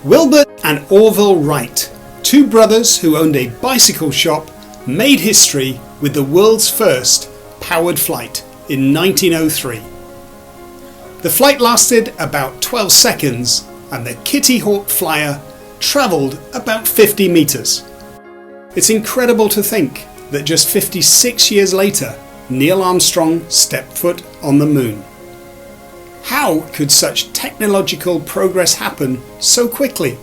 Wilbert and Orville Wright, two brothers who owned a bicycle shop, made history with the world's first powered flight in 1903. The flight lasted about 12 seconds and the Kitty Hawk Flyer travelled about 50 metres. It's incredible to think that just 56 years later, Neil Armstrong stepped foot on the moon. How could such technological progress happen so quickly?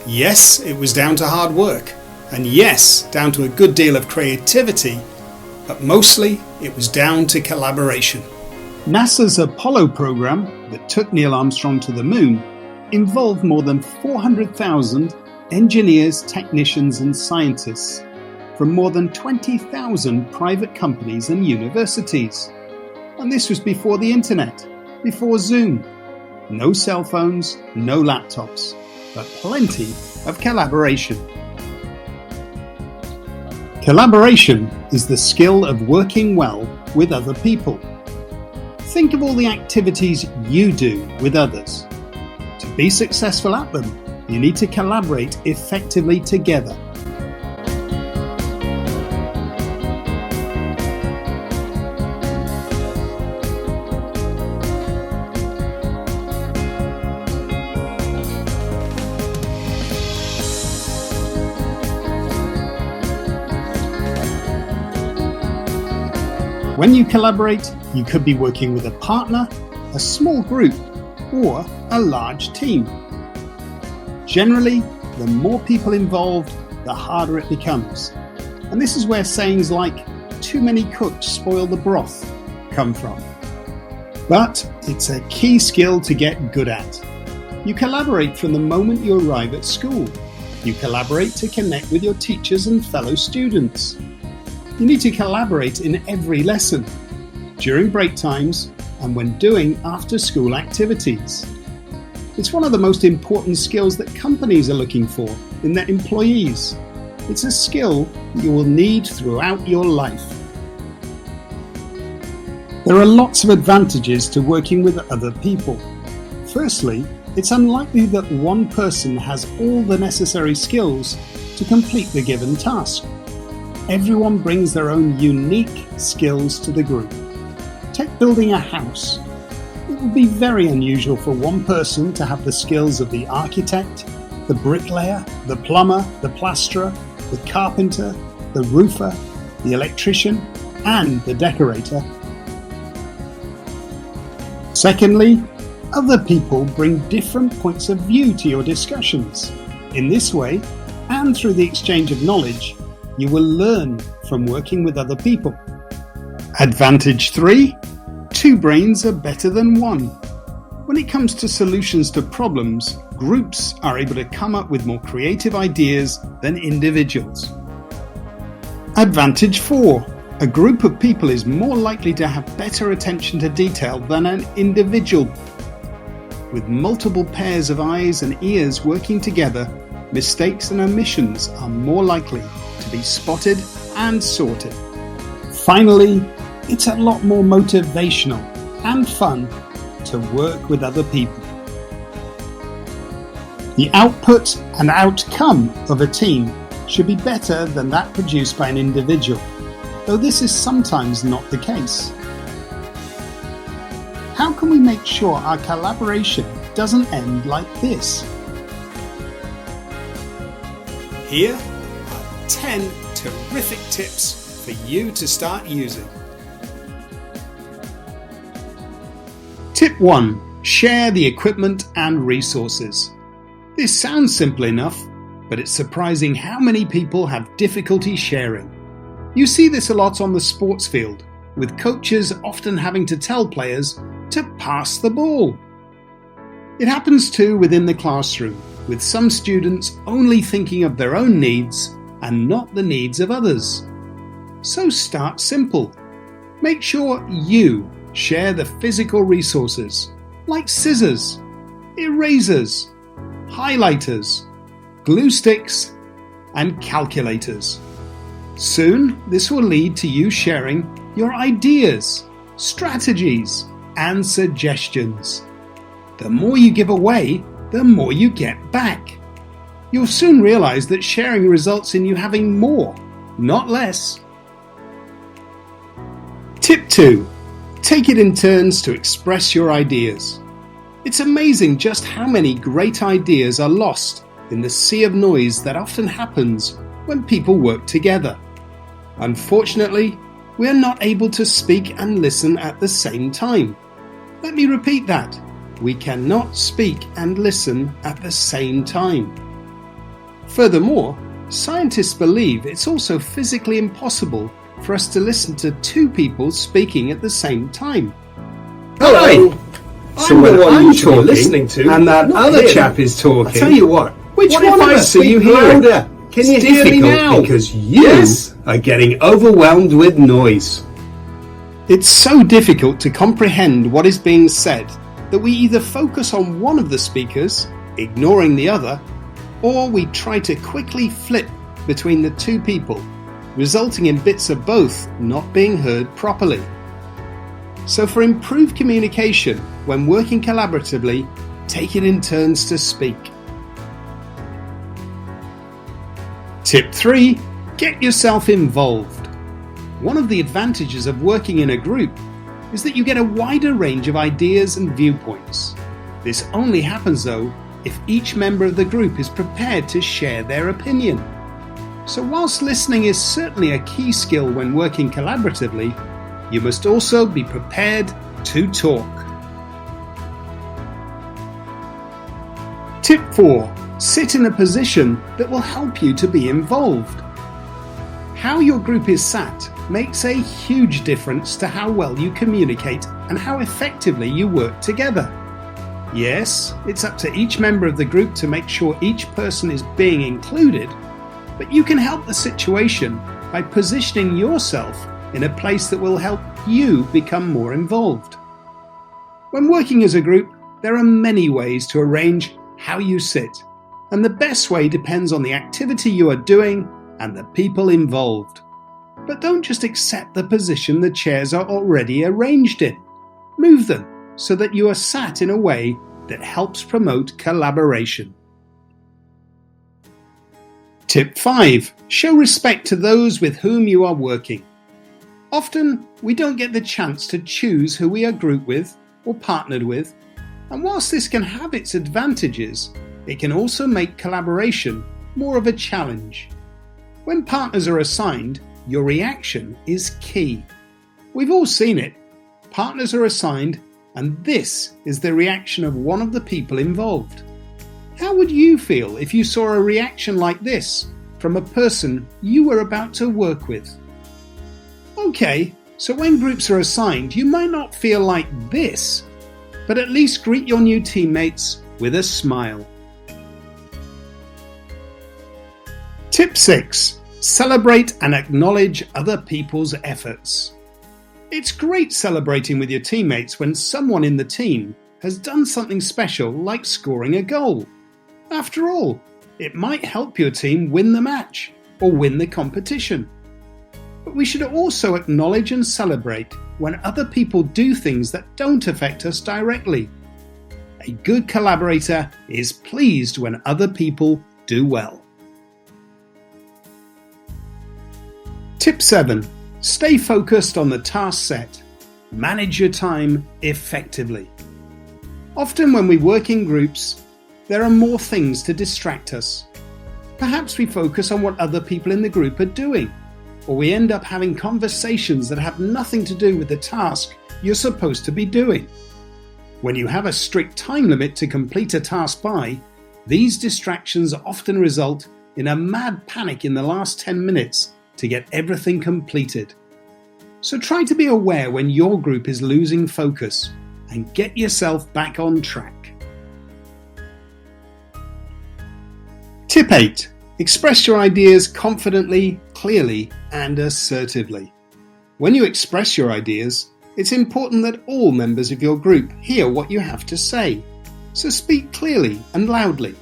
Yes, it was down to hard work, and yes, down to a good deal of creativity, but mostly it was down to collaboration. NASA's Apollo program that took Neil Armstrong to the moon involved more than 400,000 engineers, technicians and scientists from more than 20,000 private companies and universities. And this was before the internet, before Zoom. No cell phones, no laptops, but plenty of collaboration. Collaboration is the skill of working well with other people. Think of all the activities you do with others. To be successful at them, you need to collaborate effectively together. When you collaborate, you could be working with a partner, a small group, or a large team. Generally, the more people involved, the harder it becomes. And this is where sayings like, "too many cooks spoil the broth," come from. But it's a key skill to get good at. You collaborate from the moment you arrive at school. You collaborate to connect with your teachers and fellow students. You need to collaborate in every lesson, during break times, and when doing after-school activities. It's one of the most important skills that companies are looking for in their employees. It's a skill you will need throughout your life. There are lots of advantages to working with other people. Firstly, it's unlikely that one person has all the necessary skills to complete the given task. Everyone brings their own unique skills to the group. Take building a house. It would be very unusual for one person to have the skills of the architect, the bricklayer, the plumber, the plasterer, the carpenter, the roofer, the electrician, and the decorator. Secondly, other people bring different points of view to your discussions. In this way, and through the exchange of knowledge, you will learn from working with other people. Advantage 3. Two brains are better than one. When it comes to solutions to problems, groups are able to come up with more creative ideas than individuals. Advantage 4. A group of people is more likely to have better attention to detail than an individual. With multiple pairs of eyes and ears working together, mistakes and omissions are more likely to be spotted and sorted. Finally, it's a lot more motivational and fun to work with other people. The output and outcome of a team should be better than that produced by an individual, though this is sometimes not the case. How can we make sure our collaboration doesn't end like this? Here are 10 terrific tips for you to start using. Tip 1. Share the equipment and resources. This sounds simple enough, but it's surprising how many people have difficulty sharing. You see this a lot on the sports field, with coaches often having to tell players to pass the ball. It happens too within the classroom, with some students only thinking of their own needs and not the needs of others. So start simple. Make sure you share the physical resources, like scissors, erasers, highlighters, glue sticks, and calculators. Soon, this will lead to you sharing your ideas, strategies, and suggestions. The more you give away, the more you get back. You'll soon realize that sharing results in you having more, not less. Tip 2. Take it in turns to express your ideas. It's amazing just how many great ideas are lost in the sea of noise that often happens when people work together. Unfortunately, we are not able to speak and listen at the same time. Let me repeat that. We cannot speak and listen at the same time. Furthermore, scientists believe it's also physically impossible for us to listen to two people speaking at the same time. Hello! So when I'm talking, listening to, and that other him. chap is talking, I tell you what, which what one if of I us are you speak hearing? louder? Can you It's hear me difficult now? because you Yes. are getting overwhelmed with noise. It's so difficult to comprehend what is being said that we either focus on one of the speakers, ignoring the other, or we try to quickly flip between the two people, resulting in bits of both not being heard properly. So for improved communication, when working collaboratively, take it in turns to speak. Tip 3. Get yourself involved. One of the advantages of working in a group is that you get a wider range of ideas and viewpoints. This only happens though if each member of the group is prepared to share their opinion. So whilst listening is certainly a key skill when working collaboratively, you must also be prepared to talk. Tip 4. Sit in a position that will help you to be involved. How your group is sat makes a huge difference to how well you communicate and how effectively you work together. Yes, it's up to each member of the group to make sure each person is being included, but you can help the situation by positioning yourself in a place that will help you become more involved. When working as a group, there are many ways to arrange how you sit, and the best way depends on the activity you are doing and the people involved. But don't just accept the position the chairs are already arranged in. Move them so that you are sat in a way that helps promote collaboration. Tip 5. Show respect to those with whom you are working. Often, we don't get the chance to choose who we are grouped with or partnered with, and whilst this can have its advantages, it can also make collaboration more of a challenge. When partners are assigned, your reaction is key. We've all seen it. Partners are assigned, and this is the reaction of one of the people involved. How would you feel if you saw a reaction like this from a person you were about to work with? Okay, so when groups are assigned, you might not feel like this, but at least greet your new teammates with a smile. Tip 6. Celebrate and acknowledge other people's efforts. It's great celebrating with your teammates when someone in the team has done something special like scoring a goal. After all, it might help your team win the match or win the competition. But we should also acknowledge and celebrate when other people do things that don't affect us directly. A good collaborator is pleased when other people do well. Tip 7. Stay focused on the task set. Manage your time effectively. Often when we work in groups, there are more things to distract us. Perhaps we focus on what other people in the group are doing, or we end up having conversations that have nothing to do with the task you're supposed to be doing. When you have a strict time limit to complete a task by, these distractions often result in a mad panic in the last 10 minutes to get everything completed. So try to be aware when your group is losing focus and get yourself back on track. Tip 8. Express your ideas confidently, clearly, and assertively. When you express your ideas, it's important that all members of your group hear what you have to say, so speak clearly and loudly.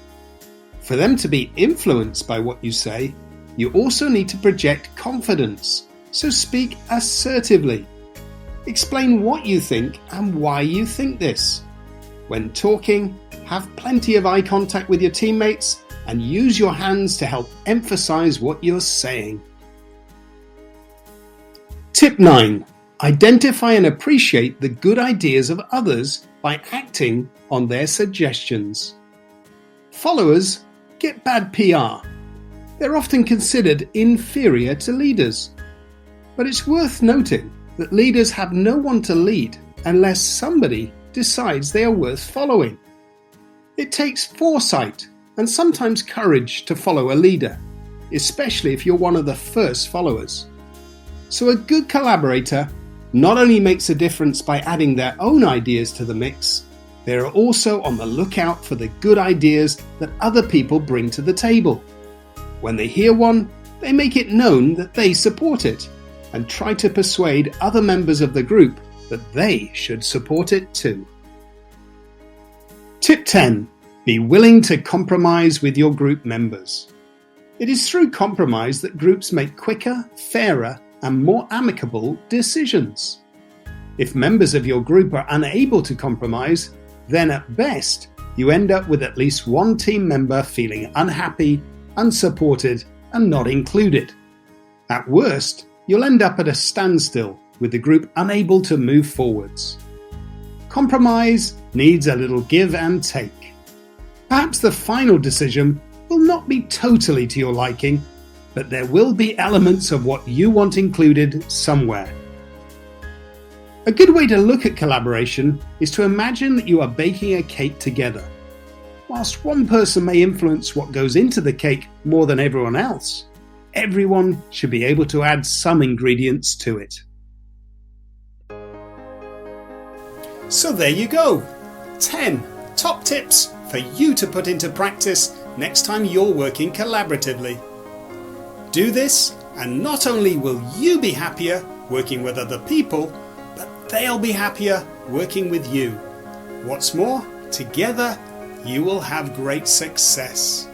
For them to be influenced by what you say, you also need to project confidence, so speak assertively. Explain what you think and why you think this. When talking, Have plenty of eye contact with your teammates and use your hands to help emphasize what you're saying. Tip 9. Identify and appreciate the good ideas of others by acting on their suggestions. Followers get bad PR. They're often considered inferior to leaders. But it's worth noting that leaders have no one to lead unless somebody decides they are worth following. It takes foresight and sometimes courage to follow a leader, especially if you're one of the first followers. So a good collaborator not only makes a difference by adding their own ideas to the mix, they are also on the lookout for the good ideas that other people bring to the table. When they hear one, they make it known that they support it and try to persuade other members of the group that they should support it too. Tip 10. Be willing to compromise with your group members. It is through compromise that groups make quicker, fairer, and more amicable decisions. If members of your group are unable to compromise, then at best, you end up with at least one team member feeling unhappy, unsupported, and not included. At worst, you'll end up at a standstill with the group unable to move forwards. Compromise needs a little give and take. Perhaps the final decision will not be totally to your liking, but there will be elements of what you want included somewhere. A good way to look at collaboration is to imagine that you are baking a cake together. Whilst one person may influence what goes into the cake more than everyone else, everyone should be able to add some ingredients to it. So there you go. 10 top tips for you to put into practice next time you're working collaboratively. Do this and not only will you be happier working with other people, but they'll be happier working with you. What's more, together you will have great success.